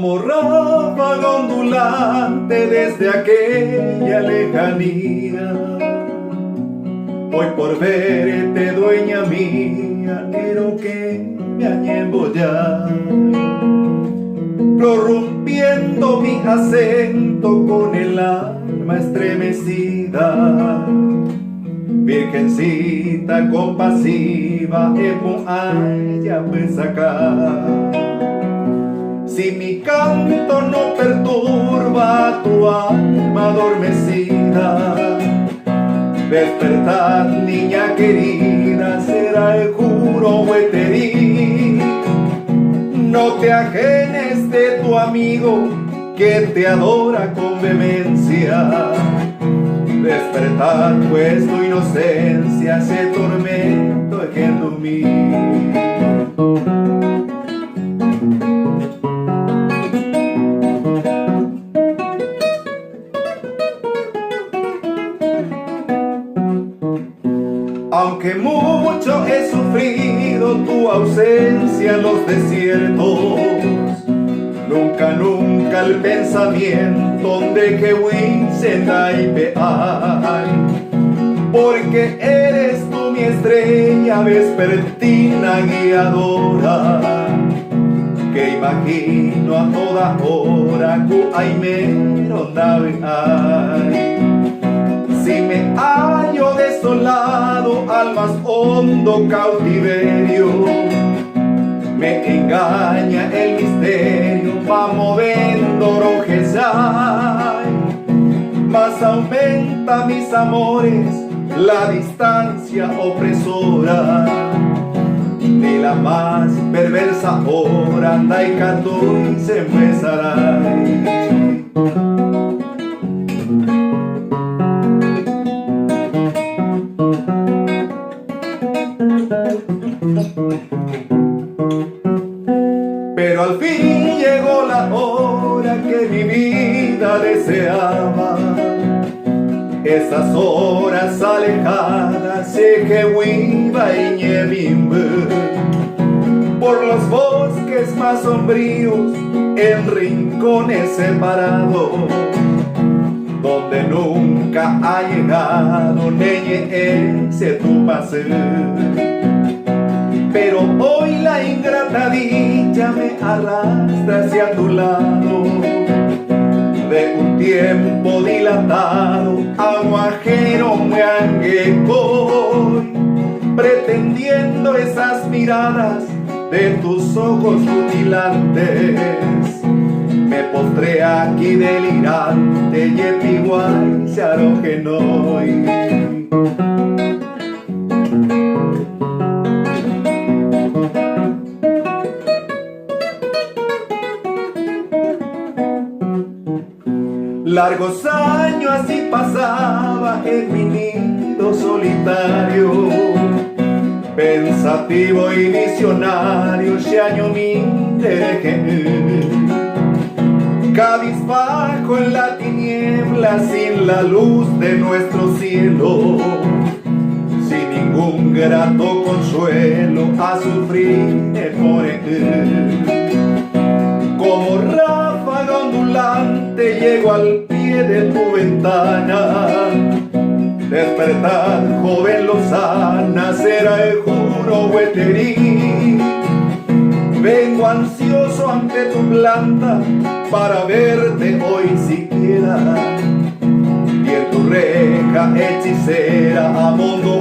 como ráfaga ondulante desde aquella lejanía. Hoy por verte, dueña mía, quiero que me añembollar, prorrumpiendo mi acento con el alma estremecida. Virgencita compasiva, ella pues acá. Si mi canto no perturba tu alma adormecida, despertad, niña querida, será el juro hueterí. No te ajenes de tu amigo que te adora con vehemencia. Despertad, pues tu inocencia se tormento en mí. Aunque mucho he sufrido tu ausencia en los desiertos, nunca el pensamiento de que Wisenaipe hay, porque eres tú mi estrella vespertina guiadora, que imagino a toda hora que aimero nave hay. Si me hallo desolado al más hondo cautiverio, me engaña el misterio, va moviendo rojezay, mas aumenta mis amores la distancia opresora de la más perversa hora, Daikato y se empezará. Pero al fin llegó la hora que mi vida deseaba. Esas horas alejadas sé que huiba y ñevimbe por los bosques más sombríos, en rincones separados, donde nunca ha llegado neñe ese tu paseo. Pero hoy la ingrata dicha me arrastra hacia tu lado, de un tiempo dilatado, aguajero me anguecoy, pretendiendo esas miradas de tus ojos rutilantes. Me postré aquí delirante, yepiguay se arojenoy. Largos años así pasaba en mi nido solitario, pensativo y visionario, Xiaño mi dereje, cabizbajo en la tiniebla, sin la luz de nuestro cielo, sin ningún grato consuelo, a sufrir por él. Como ráfaga ondulante llego al pie de tu ventana. Despertad, joven lozana, será el juro hueterí. Vengo ansioso ante tu planta para verte hoy siquiera, y en tu reja hechicera a mondo